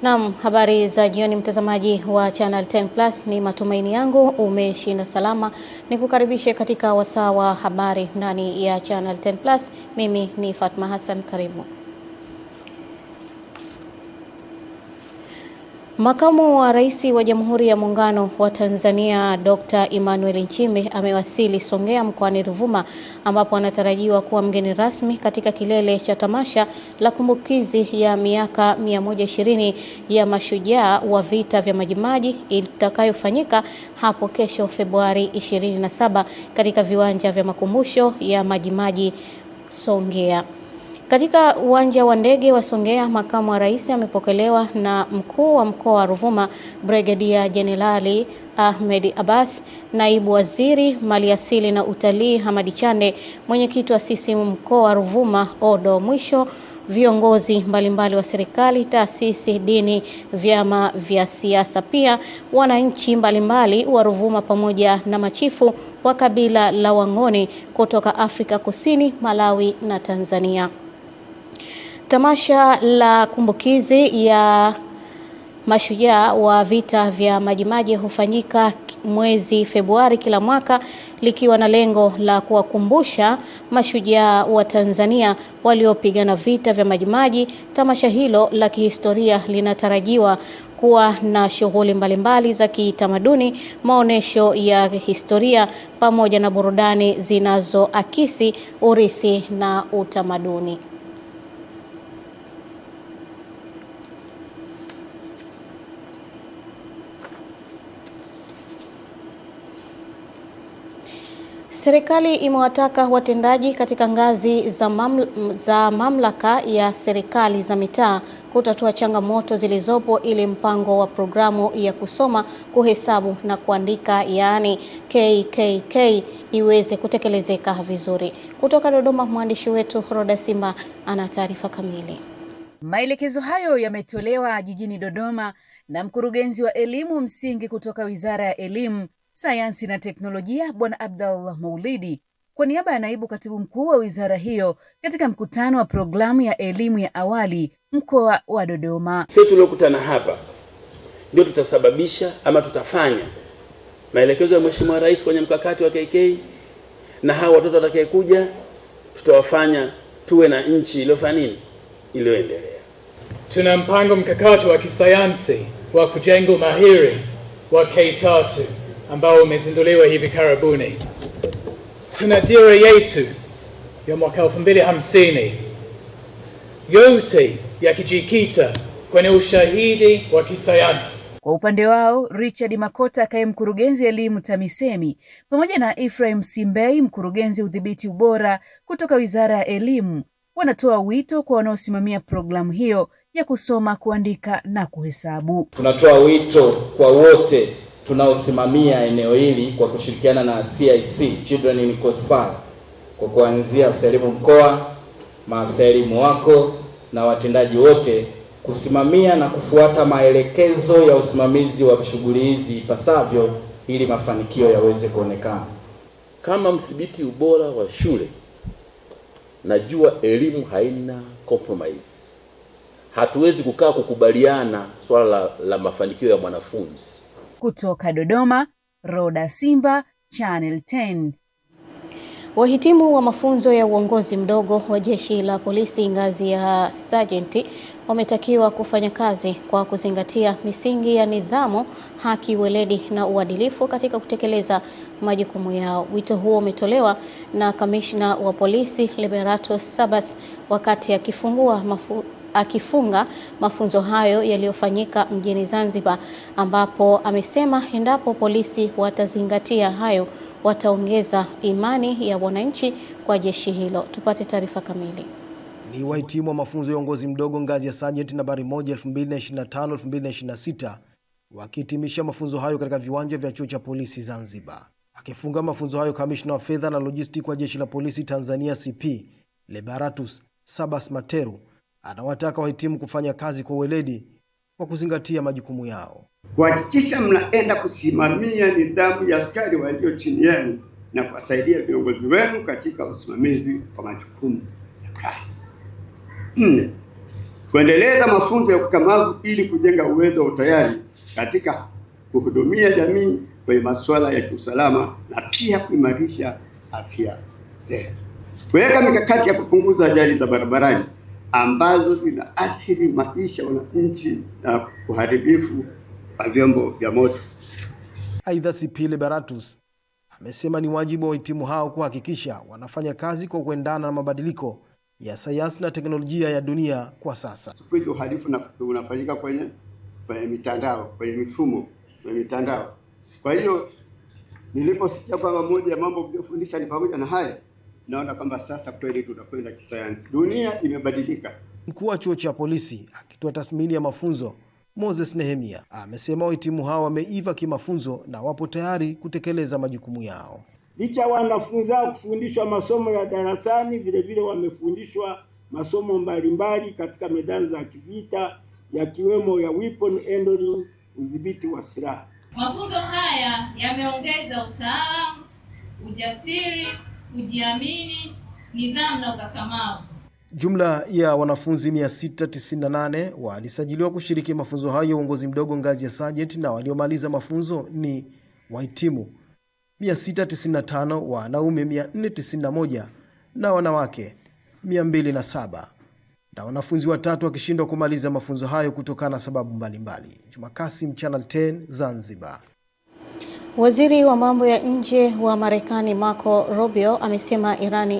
Naam, habari za jioni mtazamaji wa Channel 10 Plus, ni matumaini yangu umeshinda salama. Nikukaribishe katika wasaa wa habari ndani ya Channel 10 Plus. Mimi ni Fatma Hassan, karibu. Makamu wa Rais wa Jamhuri ya Muungano wa Tanzania Dr. Emmanuel Nchimbi amewasili Songea mkoani Ruvuma, ambapo anatarajiwa kuwa mgeni rasmi katika kilele cha tamasha la kumbukizi ya miaka 120 ya mashujaa wa vita vya Majimaji itakayofanyika hapo kesho Februari 27 katika viwanja vya makumbusho ya Majimaji Songea. Katika uwanja wa ndege wa Songea, makamu wa rais amepokelewa na mkuu wa mkoa wa Ruvuma Brigadia Jenerali Ahmed Abbas, naibu waziri maliasili na utalii Hamadi Chande, mwenyekiti wa CCM mkoa wa Ruvuma Odo Mwisho, viongozi mbalimbali wa serikali, taasisi, dini, vyama vya siasa, pia wananchi mbalimbali wa Ruvuma pamoja na machifu wa kabila la Wangoni kutoka Afrika Kusini, Malawi na Tanzania. Tamasha la kumbukizi ya mashujaa wa vita vya Majimaji hufanyika mwezi Februari kila mwaka, likiwa na lengo la kuwakumbusha mashujaa wa Tanzania waliopigana vita vya Majimaji. Tamasha hilo la kihistoria linatarajiwa kuwa na shughuli mbalimbali za kitamaduni, maonesho ya historia pamoja na burudani zinazoakisi urithi na utamaduni. Serikali imewataka watendaji katika ngazi za mamlaka ya serikali za mitaa kutatua changamoto zilizopo ili mpango wa programu ya kusoma, kuhesabu na kuandika yaani KKK iweze kutekelezeka vizuri. Kutoka Dodoma, mwandishi wetu Roda Simba ana taarifa kamili. Maelekezo hayo yametolewa jijini Dodoma na mkurugenzi wa elimu msingi kutoka Wizara ya Elimu, Sayansi na Teknolojia Bwana Abdallah Maulidi kwa niaba ya naibu katibu mkuu wa wizara hiyo katika mkutano wa programu ya elimu ya awali mkoa wa Dodoma. Sisi tuliokutana hapa ndio tutasababisha ama tutafanya maelekezo ya Mheshimiwa Rais kwenye mkakati wa KK, na hawa watoto watakayekuja tutawafanya tuwe na nchi iliyofanya nini, iliyoendelea. Tuna mpango mkakati wa kisayansi wa kujenga mahiri wa K3 ambao umezinduliwa hivi karibuni. Tuna dira yetu ya mwaka 2050 yote yakijikita kwenye ushahidi wa kisayansi. Kwa upande wao, Richard Makota, kaimu mkurugenzi elimu TAMISEMI, pamoja na Ephraim Simbei, mkurugenzi udhibiti ubora kutoka Wizara ya Elimu, wanatoa wito kwa wanaosimamia programu hiyo ya kusoma, kuandika na kuhesabu. Tunatoa wito kwa wote tunaosimamia eneo hili kwa kushirikiana na CIC Children in Crossfire, kwa kuanzia afisa elimu mkoa, maafisa elimu wako na watendaji wote kusimamia na kufuata maelekezo ya usimamizi wa shughuli hizi ipasavyo ili mafanikio yaweze kuonekana. Kama mdhibiti ubora wa shule, najua elimu haina compromise. Hatuwezi kukaa kukubaliana swala la mafanikio ya mwanafunzi. Kutoka Dodoma, Roda Simba, Channel 10. Wahitimu wa mafunzo ya uongozi mdogo wa Jeshi la Polisi ngazi ya Sergeant wametakiwa kufanya kazi kwa kuzingatia misingi ya nidhamu, haki, weledi na uadilifu katika kutekeleza majukumu yao. Wito huo umetolewa na Kamishna wa Polisi Liberatus Sabas wakati akifunga mafunzo hayo yaliyofanyika mjini Zanzibar, ambapo amesema endapo polisi watazingatia hayo wataongeza imani ya wananchi kwa jeshi hilo. Tupate taarifa kamili. Ni wahitimu wa mafunzo ya uongozi mdogo ngazi ya Sergeant nambari 1 2025-2026 wakihitimisha mafunzo hayo katika viwanja vya chuo cha polisi Zanzibar. Akifunga mafunzo hayo, Kamishna wa Fedha na Logistics kwa Jeshi la Polisi Tanzania CP Liberatus Sabas Materu anawataka wahitimu kufanya kazi kwa weledi kwa kuzingatia majukumu yao, kuhakikisha mnaenda kusimamia nidhamu ya askari walio chini yenu na kuwasaidia viongozi wenu katika usimamizi wa majukumu ya kazi. 4. kuendeleza mafunzo ya ukakamavu ili kujenga uwezo wa utayari katika kuhudumia jamii kwenye masuala ya kiusalama na pia kuimarisha afya zetu, kuweka mikakati ya kupunguza ajali za barabarani ambazo zinaathiri maisha ya wananchi na uharibifu wa vyombo vya moto. Aidha, CP Liberatus amesema ni wajibu wa wahitimu hao kuhakikisha wanafanya kazi kwa kuendana na mabadiliko ya sayansi na teknolojia ya dunia kwa sasa. Siku hizi uhalifu unafanyika kwenye mitandao, kwenye mifumo ya mitandao. Kwa hiyo niliposikia kwamba moja ya mambo mliofundisha ni pamoja na haya, naona kwamba sasa kweli tunakwenda kisayansi. Dunia imebadilika. Mkuu wa chuo cha polisi akitoa tathmini ya mafunzo, Moses Nehemia amesema wahitimu hao wameiva kimafunzo na wapo tayari kutekeleza majukumu yao. Licha wanafunzi hao kufundishwa masomo ya darasani, vile vile wamefundishwa masomo mbalimbali katika medani za kivita, yakiwemo ya weapon handling, udhibiti wa silaha. Mafunzo haya yameongeza utaalamu, ujasiri, kujiamini, nidhamu na ukakamavu. Jumla ya wanafunzi 698 walisajiliwa kushiriki mafunzo hayo ya uongozi mdogo ngazi ya sergeant, na waliomaliza mafunzo ni wahitimu 695, wanaume 491 na wanawake 207, na wanafunzi watatu wakishindwa kumaliza mafunzo hayo kutokana na sababu mbalimbali. Juma Kasim, Channel 10, Zanzibar. Waziri wa mambo ya nje wa Marekani Marco Rubio amesema Irani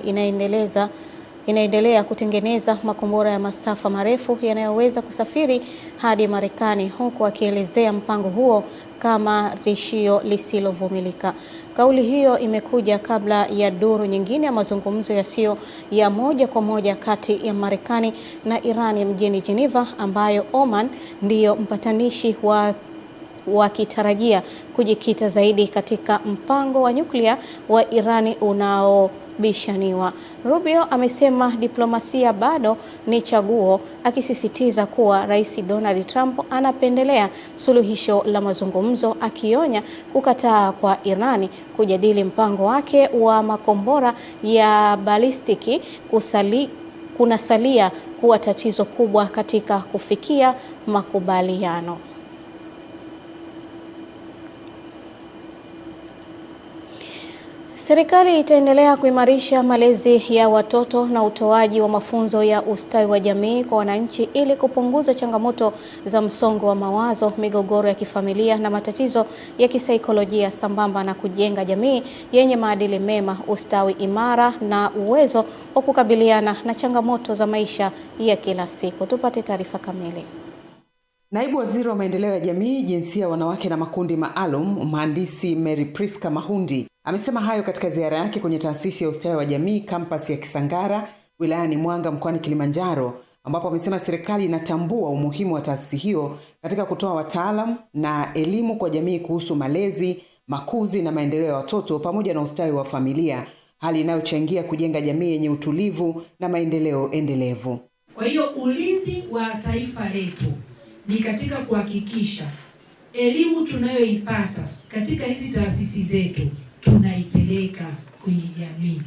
inaendelea kutengeneza makombora ya masafa marefu yanayoweza kusafiri hadi Marekani, huku akielezea mpango huo kama tishio lisilovumilika. Kauli hiyo imekuja kabla ya duru nyingine ya mazungumzo yasiyo ya moja kwa moja kati ya Marekani na Irani mjini Geneva, ambayo Oman ndiyo mpatanishi wakitarajia kujikita zaidi katika mpango wa nyuklia wa Irani unaobishaniwa. Rubio amesema diplomasia bado ni chaguo, akisisitiza kuwa Rais Donald Trump anapendelea suluhisho la mazungumzo, akionya kukataa kwa Irani kujadili mpango wake wa makombora ya balistiki kunasalia kuwa tatizo kubwa katika kufikia makubaliano. Serikali itaendelea kuimarisha malezi ya watoto na utoaji wa mafunzo ya ustawi wa jamii kwa wananchi ili kupunguza changamoto za msongo wa mawazo, migogoro ya kifamilia na matatizo ya kisaikolojia, sambamba na kujenga jamii yenye maadili mema, ustawi imara na uwezo wa kukabiliana na changamoto za maisha ya kila siku. Tupate taarifa kamili. Naibu Waziri wa Maendeleo ya Jamii, Jinsia, Wanawake na Makundi Maalum, Mhandisi Mary Priska Mahundi amesema hayo katika ziara yake kwenye Taasisi ya Ustawi wa Jamii kampasi ya Kisangara wilayani Mwanga mkoani Kilimanjaro, ambapo amesema serikali inatambua umuhimu wa taasisi hiyo katika kutoa wataalamu na elimu kwa jamii kuhusu malezi, makuzi na maendeleo ya watoto pamoja na ustawi wa familia, hali inayochangia kujenga jamii yenye utulivu na maendeleo endelevu. Kwa hiyo ulinzi wa taifa letu ni katika kuhakikisha elimu tunayoipata katika hizi taasisi zetu tunaipeleka kwenye jamii.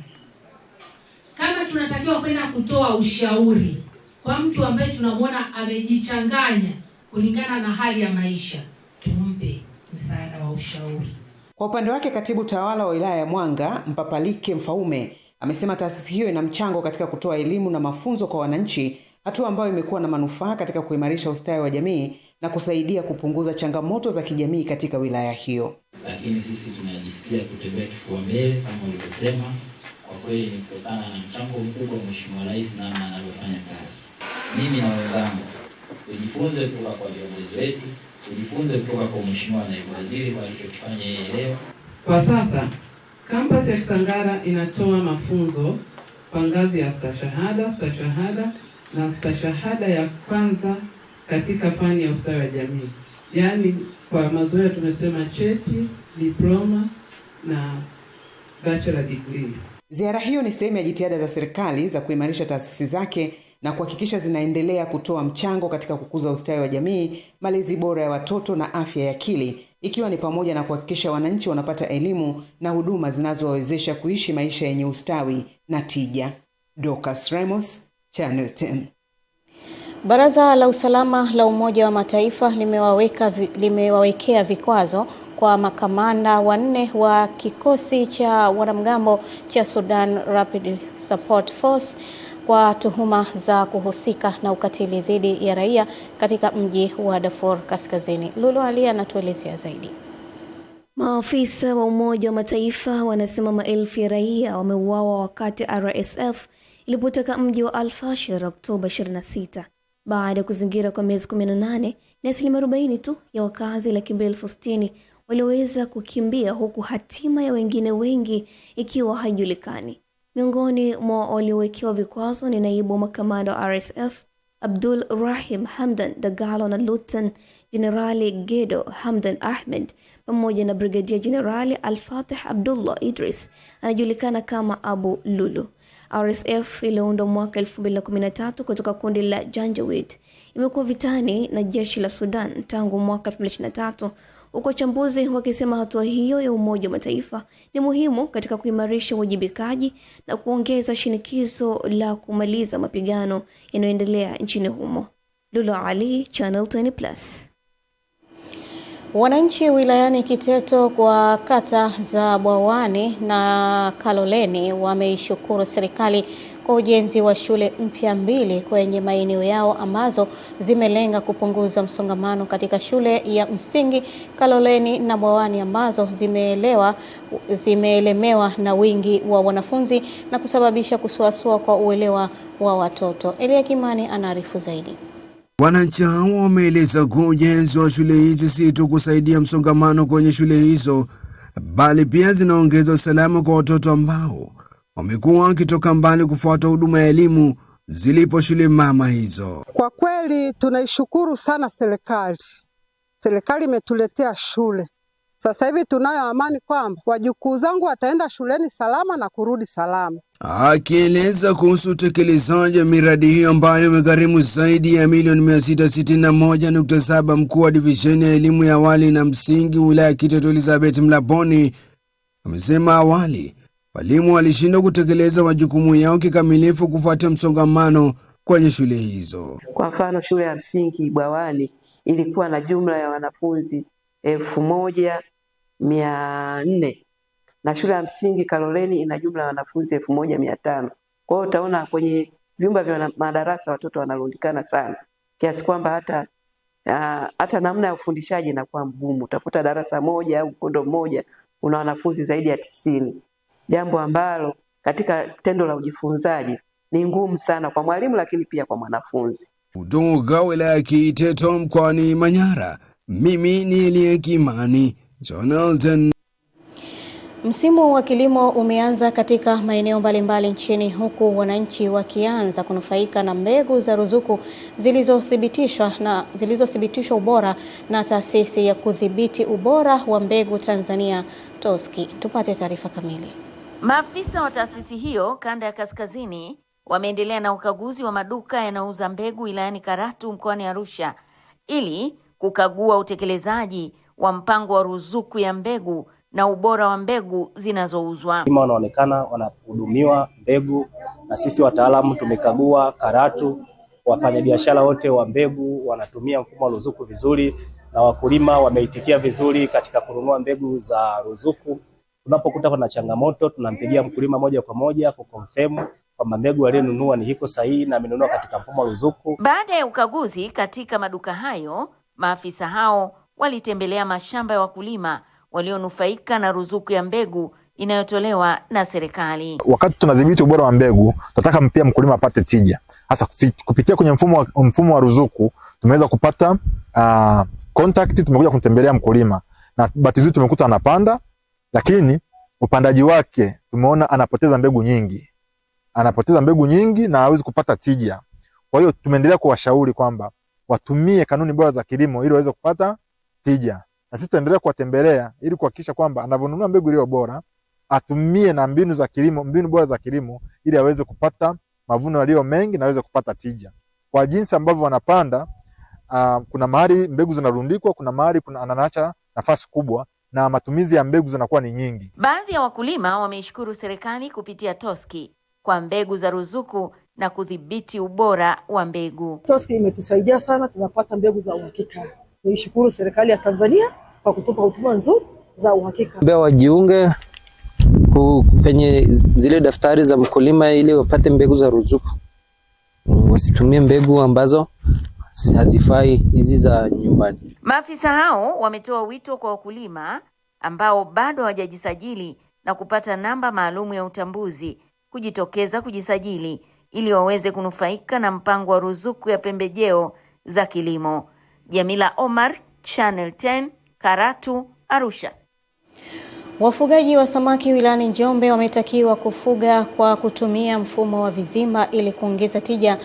Kama tunatakiwa kwenda kutoa ushauri kwa mtu ambaye tunamwona amejichanganya kulingana na hali ya maisha, tumpe msaada wa ushauri. Kwa upande wake, Katibu Tawala wa Wilaya ya Mwanga, Mpapalike Mfaume, amesema taasisi hiyo ina mchango katika kutoa elimu na mafunzo kwa wananchi, hatua ambayo imekuwa na manufaa katika kuimarisha ustawi wa jamii na kusaidia kupunguza changamoto za kijamii katika wilaya hiyo. Lakini sisi tunajisikia kutembea kifua mbele kama ulivyosema. Kwa kweli ni kutokana na mchango mkubwa Mheshimiwa Rais namna anavyofanya kazi. Mimi na wenzangu tujifunze kutoka kwa viongozi wetu, tujifunze kutoka kwa Mheshimiwa Naibu Waziri kwa alichokifanya yeye leo. Kwa sasa kampasi ya Kisangara inatoa mafunzo kwa ngazi ya stashahada na stashahada ya kwanza katika fani ya ustawi wa jamii. Yaani kwa mazoea tumesema cheti, diploma na bachelor degree. Ziara hiyo ni sehemu ya jitihada za serikali za kuimarisha taasisi zake na kuhakikisha zinaendelea kutoa mchango katika kukuza ustawi wa jamii, malezi bora ya watoto na afya ya akili, ikiwa ni pamoja na kuhakikisha wananchi wanapata elimu na huduma zinazowawezesha kuishi maisha yenye ustawi na tija. Dorcas Ramos, Channel 10. Baraza la Usalama la Umoja wa Mataifa limewawekea vikwazo kwa makamanda 4 wa kikosi cha wanamgambo cha Sudan Rapid Support Force kwa tuhuma za kuhusika na ukatili dhidi ya raia katika mji wa Darfur Kaskazini. Lulu Ali anatuelezea zaidi. Maafisa wa Umoja wa Mataifa wanasema maelfu ya raia wameuawa wakati RSF ilipoteka mji wa Al-Fashir Oktoba 26 baada ya kuzingira kwa miezi 18, na asilimia 40 tu ya wakazi 260,000 walioweza kukimbia, huku hatima ya wengine wengi ikiwa haijulikani. Miongoni mwa waliowekewa vikwazo ni naibu wa makamanda wa RSF Abdul Rahim Hamdan Dagalo na Lieutenant Generali Gedo Hamdan Ahmed pamoja na Brigadier Generali Al-Fatih Abdullah Idris anajulikana kama Abu Lulu. RSF iliundwa mwaka 2013 kutoka kundi la Janjaweed. Imekuwa vitani na jeshi la Sudan tangu mwaka 2023, huko wachambuzi wakisema hatua hiyo ya Umoja wa Mataifa ni muhimu katika kuimarisha uwajibikaji na kuongeza shinikizo la kumaliza mapigano yanayoendelea nchini humo. Lulu Ali, Channel 10+. Wananchi wilayani Kiteto kwa kata za Bwawani na Kaloleni wameishukuru serikali kwa ujenzi wa shule mpya 2 kwenye maeneo yao ambazo zimelenga kupunguza msongamano katika shule ya msingi Kaloleni na Bwawani ambazo zimeelemewa na wingi wa wanafunzi na kusababisha kusuasua kwa uelewa wa watoto. Elia Kimani anaarifu zaidi. Wananchi hao wameeleza kuwa ujenzi wa shule hizi si tu kusaidia msongamano kwenye shule hizo, bali pia zinaongeza usalama kwa watoto ambao wamekuwa wakitoka mbali kufuata huduma ya elimu zilipo shule mama hizo. Kwa kweli tunaishukuru sana serikali. Serikali imetuletea shule. Sasa hivi tunayo amani kwamba wajukuu zangu wataenda shuleni salama na kurudi salama. Akieleza kuhusu utekelezaji wa miradi hiyo ambayo imegharimu zaidi ya milioni 661.7, mkuu wa divisheni ya elimu ya awali na msingi wilaya Kiteto Elizabeth Mlaponi amesema awali walimu walishindwa kutekeleza majukumu yao kikamilifu kufuatia msongamano kwenye shule hizo. Kwa mfano shule ya msingi Bwawani ilikuwa na jumla ya wanafunzi 1400 na shule ya msingi Kaloleni ina jumla ya wanafunzi 1500. Kwa hiyo utaona kwenye vyumba vya madarasa watoto wanarundikana sana kiasi kwamba hata namna ya ufundishaji inakuwa mgumu. Utakuta darasa moja au mkondo mmoja una wanafunzi zaidi ya 90, jambo ambalo katika tendo la ujifunzaji ni ngumu sana kwa mwalimu lakini pia kwa mwanafunzi. Kutoka wilaya Kiteto mkoani Manyara, mimi ni Elia Kimani, Channel 10. Msimu wa kilimo umeanza katika maeneo mbalimbali nchini, huku wananchi wakianza kunufaika na mbegu za ruzuku zilizothibitishwa ubora na taasisi ya kudhibiti ubora wa mbegu Tanzania TOSCI. Tupate taarifa kamili. Maafisa wa taasisi hiyo kanda ya kaskazini wameendelea na ukaguzi wa maduka yanayouza mbegu wilayani Karatu mkoani Arusha ili kukagua utekelezaji wa mpango wa ruzuku ya mbegu na ubora wa mbegu zinazouzwa. Wanaonekana wanahudumiwa mbegu, na sisi wataalamu tumekagua Karatu. Wafanyabiashara wote wa mbegu wanatumia mfumo wa ruzuku vizuri, na wakulima wameitikia vizuri katika kununua mbegu za ruzuku. Tunapokuta kuna changamoto, tunampigia mkulima moja kwa moja kuconfirm kwamba mbegu aliyonunua ni iko sahihi na amenunua katika mfumo wa ruzuku. Baada ya ukaguzi katika maduka hayo, maafisa hao walitembelea mashamba ya wakulima walionufaika na ruzuku ya mbegu inayotolewa na serikali. Wakati tunadhibiti ubora wa mbegu, tunataka pia mkulima apate tija. Hasa kupitia kwenye mfumo wa ruzuku, tumeweza kupata contact, tumekuja kumtembelea mkulima na bahati nzuri tumekuta anapanda, lakini upandaji wake tumeona anapoteza mbegu nyingi na hawezi kupata tija. Kwa hiyo tumeendelea kuwashauri kwamba watumie kanuni bora za kilimo ili waweze kupata tija. Na sisi tutaendelea kuwatembelea ili kuhakikisha kwamba anavununua mbegu iliyo bora, atumie na mbinu bora za kilimo ili aweze kupata mavuno yaliyo mengi na aweze kupata tija. Kwa jinsi ambavyo wanapanda, kuna mahali mbegu zinarundikwa, kuna mahali anaacha nafasi kubwa na matumizi ya mbegu zinakuwa ni nyingi. Baadhi ya wakulima wameishukuru serikali kupitia TOSCI kwa mbegu za ruzuku na kudhibiti ubora wa mbegu. TOSCI imetusaidia sana, tunapata mbegu za uhakika. Nishukuru serikali ya Tanzania kwa kutupa huduma nzuri za uhakika. Mbea wajiunge kwenye zile daftari za mkulima ili wapate mbegu za ruzuku. Wasitumie mbegu ambazo hazifai hizi za nyumbani. Maafisa hao wametoa wito kwa wakulima ambao bado hawajajisajili na kupata namba maalumu ya utambuzi kujitokeza kujisajili ili waweze kunufaika na mpango wa ruzuku ya pembejeo za kilimo. Jamila Omar, Channel 10, Karatu, Arusha. Wafugaji wa samaki wilayani Njombe wametakiwa kufuga kwa kutumia mfumo wa vizimba ili kuongeza tija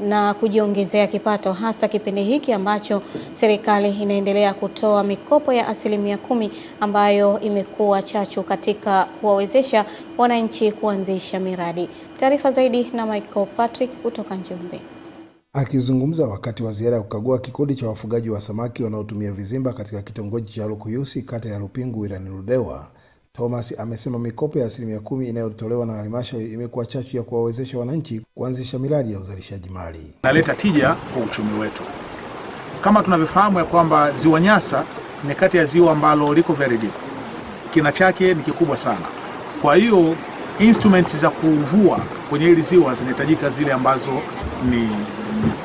na kujiongezea kipato, hasa kipindi hiki ambacho serikali inaendelea kutoa mikopo ya 10% ambayo imekuwa chachu katika kuwawezesha wananchi kuanzisha miradi. Taarifa zaidi na Michael Patrick kutoka Njombe. Akizungumza wakati wa ziara ya kukagua kikundi cha wafugaji wa samaki wanaotumia vizimba katika kitongoji cha Lukuyusi, kata ya Lupingu, wilayani Ludewa, Thomas amesema mikopo ya 10% inayotolewa na halmashauri imekuwa chachu ya kuwawezesha wananchi kuanzisha miradi ya uzalishaji mali. Naleta tija kwa uchumi wetu. Kama tunavyofahamu ya kwamba Ziwa Nyasa ni kati ya ziwa ambalo liko very deep. Kina chake ni kikubwa sana. Kwa hiyo instruments za kuvua kwenye hili ziwa zinahitajika zile ambazo ni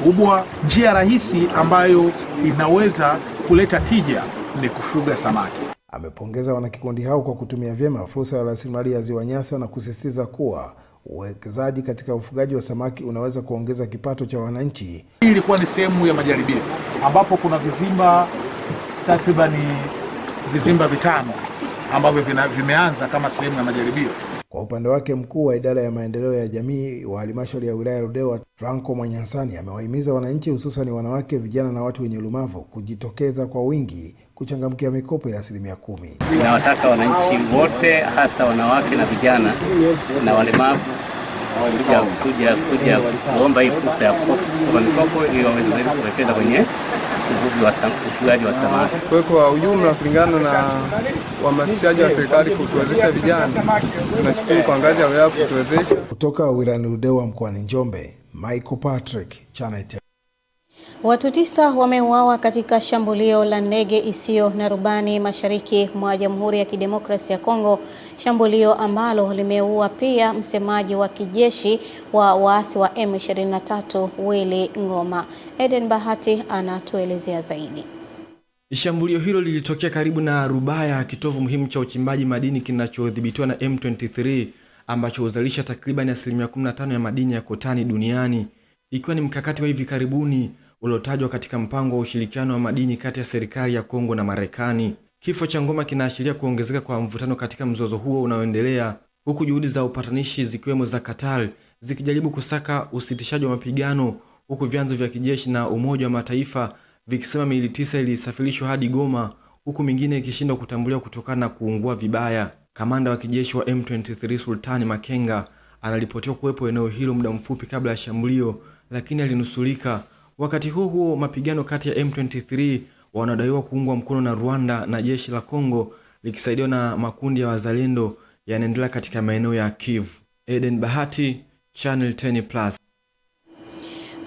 kubwa. Njia rahisi ambayo inaweza kuleta tija ni kufuga samaki. Amepongeza wanakikundi hao kwa kutumia vyema fursa ya rasilimali ya Ziwa Nyasa na kusisitiza kuwa uwekezaji katika ufugaji wa samaki unaweza kuongeza kipato cha wananchi. Hii ilikuwa ni sehemu ya majaribio ambapo kuna vizimba takriban vizimba 5 ambavyo vimeanza kama sehemu ya majaribio. Kwa upande wake, mkuu wa idara ya maendeleo ya jamii wa halmashauri ya wilaya Ludewa, Franco Mwanyansani, amewahimiza wananchi hususan wanawake, vijana na watu wenye ulemavu kujitokeza kwa wingi kuchangamkia mikopo ya 10%. Nawataka wananchi wote, hasa wanawake na vijana na walemavu kuja kuomba hii fursa ya kukopa mikopo ili waweze kuwekeza kwenye ufugaji wa samaki. Kwa ujumla, kulingana na uhamasishaji wa serikali kutuwezesha vijana, tunashukuru kwa ngazi ya wilaya kutuwezesha. Kutoka wilayani Ludewa mkoani Njombe, Michael Patrick, Channel 10. Watu 9 wameuawa katika shambulio la ndege isiyo na rubani mashariki mwa Jamhuri ya Kidemokrasia ya Kongo, shambulio ambalo limeua pia msemaji wa kijeshi wa waasi wa M23 Willy Ngoma. Eden Bahati anatuelezea zaidi. Shambulio hilo lilitokea karibu na Rubaya, kitovu muhimu cha uchimbaji madini kinachodhibitiwa na M23 ambacho huzalisha takriban 15% ya madini ya kotani duniani, ikiwa ni mkakati wa hivi karibuni uliotajwa katika mpango wa ushirikiano wa madini kati ya serikali ya Kongo na Marekani. Kifo cha Ngoma kinaashiria kuongezeka kwa mvutano katika mzozo huo unaoendelea, huku juhudi za upatanishi zikiwemo za Qatar zikijaribu kusaka usitishaji wa mapigano, huku vyanzo vya kijeshi na Umoja wa Mataifa vikisema miili 9 ilisafirishwa hadi Goma, huku mingine ikishindwa kutambuliwa kutokana na kuungua vibaya. Kamanda wa kijeshi wa M23 Sultani Makenga anaripotiwa kuwepo eneo hilo muda mfupi kabla ya shambulio, lakini alinusurika. Wakati huo mapigano kati ya M23 wanadaiwa kuungwa mkono na Rwanda na jeshi la Kongo likisaidiwa na makundi ya wazalendo yanaendelea katika maeneo ya Kivu. Eden Bahati, Channel 10+.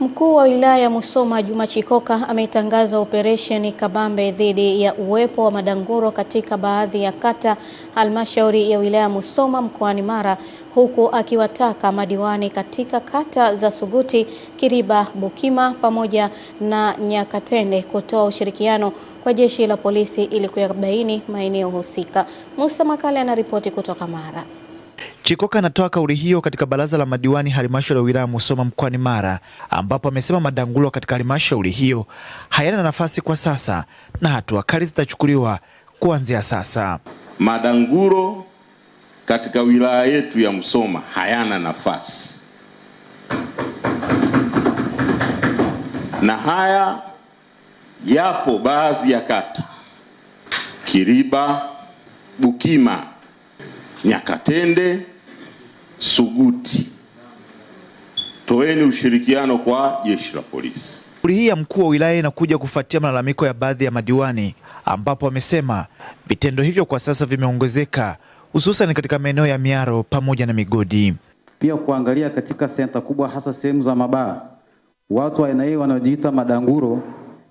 Mkuu wa wilaya ya Musoma Juma Chikoka ametangaza operesheni kabambe dhidi ya uwepo wa madanguro katika baadhi ya kata halmashauri ya wilaya Musoma mkoani Mara, huku akiwataka madiwani katika kata za Suguti, Kiriba, Bukima pamoja na Nyakatende kutoa ushirikiano kwa jeshi la polisi ili kuyabaini maeneo husika. Musa Makale anaripoti kutoka Mara. Chikoka anatoa kauli hiyo katika baraza la madiwani halmashauri ya wilaya Musoma mkoani Mara, ambapo amesema madangulo katika halmashauri hiyo hayana nafasi kwa sasa na hatua kali zitachukuliwa kuanzia sasa. Madanguro katika wilaya yetu ya Musoma hayana nafasi, na haya yapo baadhi ya kata: Kiriba, Bukima, Nyakatende, Suguti. Toeni ushirikiano kwa jeshi la polisi. Kauli hii ya mkuu wa wilaya inakuja kufuatia malalamiko ya baadhi ya madiwani, ambapo wamesema vitendo hivyo kwa sasa vimeongezeka, hususan katika maeneo ya Miaro pamoja na Migodi. Pia kuangalia katika senta kubwa, hasa sehemu za mabaa, watu wa aina hii wanaojiita madanguro,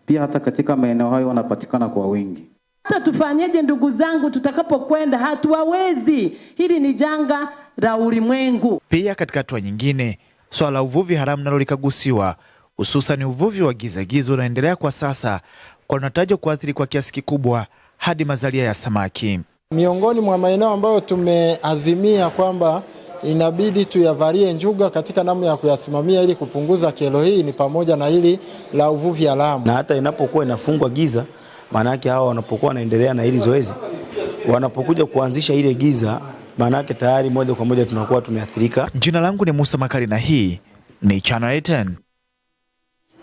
pia hata katika maeneo hayo wanapatikana kwa wingi. Hata tufanyeje ndugu zangu, tutakapokwenda hatuwawezi. Hili ni janga la ulimwengu. Pia katika hatua nyingine, swala la uvuvi haramu nalo likagusiwa, hususan uvuvi wa giza unaendelea kwa sasa, kwa unatajwa kuathiri kwa kiasi kikubwa hadi mazalia ya samaki. Miongoni mwa maeneo ambayo tumeazimia kwamba inabidi tuyavalie njuga katika namna ya kuyasimamia ili kupunguza kero hii ni pamoja na hili la uvuvi haramu. Na hata inapokuwa inafungwa giza, maana yake hao wanapokuwa wanaendelea na hili zoezi, wanapokuja kuanzisha ile giza, maana yake tayari moja kwa moja tunakuwa tumeathirika. Jina langu ni Musa Makari na hii ni Channel 10.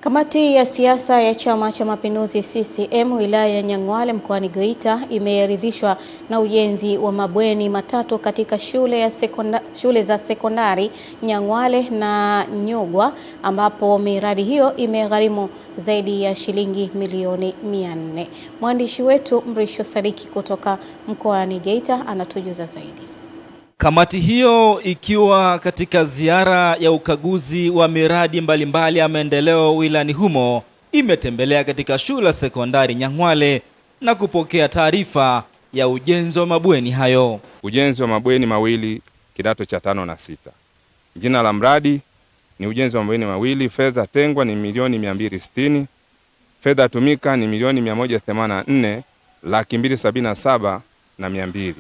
Kamati ya siasa ya Chama cha Mapinduzi CCM wilaya ya Nyang'hwale mkoani Geita imeridhishwa na ujenzi wa mabweni matatu katika shule za sekondari Nyang'hwale na Nyogwa, ambapo miradi hiyo imegharimu zaidi ya shilingi milioni 400. Mwandishi wetu Mrisho Sadiki kutoka mkoani Geita anatujuza zaidi. Kamati hiyo ikiwa katika ziara ya ukaguzi wa miradi mbalimbali ya maendeleo wilayani humo imetembelea katika shule ya sekondari Nyang'hwale na kupokea taarifa ya ujenzi wa mabweni hayo. Ujenzi wa mabweni mawili kidato cha 5 na 6. Jina la mradi ni ujenzi wa mabweni mawili, fedha tengwa ni milioni 260, fedha tumika ni milioni 182,277,200.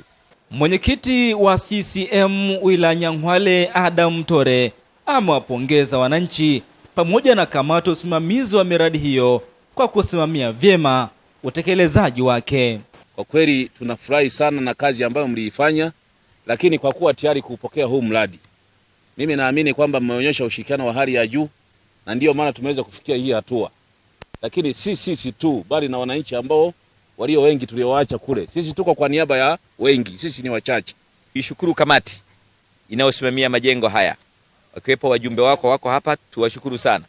Mwenyekiti wa CCM wilaya Nyang'hwale Adam Tore amewapongeza wananchi pamoja na kamati usimamizi wa miradi hiyo kwa kusimamia vyema utekelezaji wake. Kwa kweli tunafurahi sana na kazi ambayo mliifanya, lakini kwa kuwa tayari kupokea huu mradi, mimi naamini kwamba mmeonyesha ushirikiano wa hali ya juu na ndio maana tumeweza kufikia hii hatua. Lakini sisi tu bali na wananchi ambao walio wengi tulioacha kule. Sisi tuko kwa niaba ya wengi, sisi ni wachache. Ishukuru kamati inayosimamia majengo haya. Wakiwepo wajumbe wako hapa, tuwashukuru sana.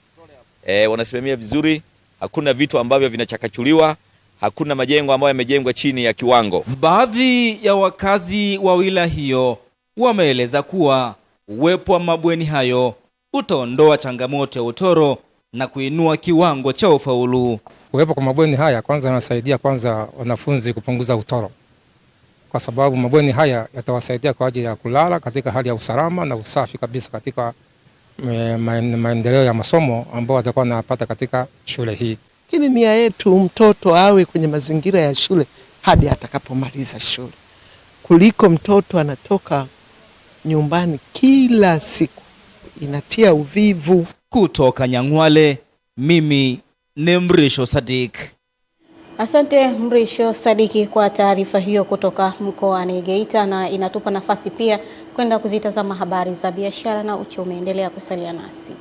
Wanasimamia vizuri, hakuna vitu ambavyo vinachakachuliwa, hakuna majengo ambayo yamejengwa chini ya kiwango. Baadhi ya wakazi wa wilaya hiyo wameeleza kuwa uwepo wa mabweni hayo utaondoa changamoto ya utoro na kuinua kiwango cha ufaulu. Uwepo kwa mabweni haya kwanza yanasaidia wanafunzi kupunguza utoro, kwa sababu mabweni haya yatawasaidia kwa ajili ya kulala katika hali ya usalama na usafi kabisa katika maendeleo ya masomo ambao watakuwa wanapata katika shule hii. Lakini nia yetu mtoto awe kwenye mazingira ya shule hadi atakapomaliza shule, kuliko mtoto anatoka nyumbani kila siku, inatia uvivu. Kutoka Nyang'hwale, mimi ni Mrisho Sadik. Asante Mrisho Sadiki kwa taarifa hiyo kutoka mkoani Geita, na inatupa nafasi pia kwenda kuzitazama habari za biashara na uchumi. Endelea kusalia nasi.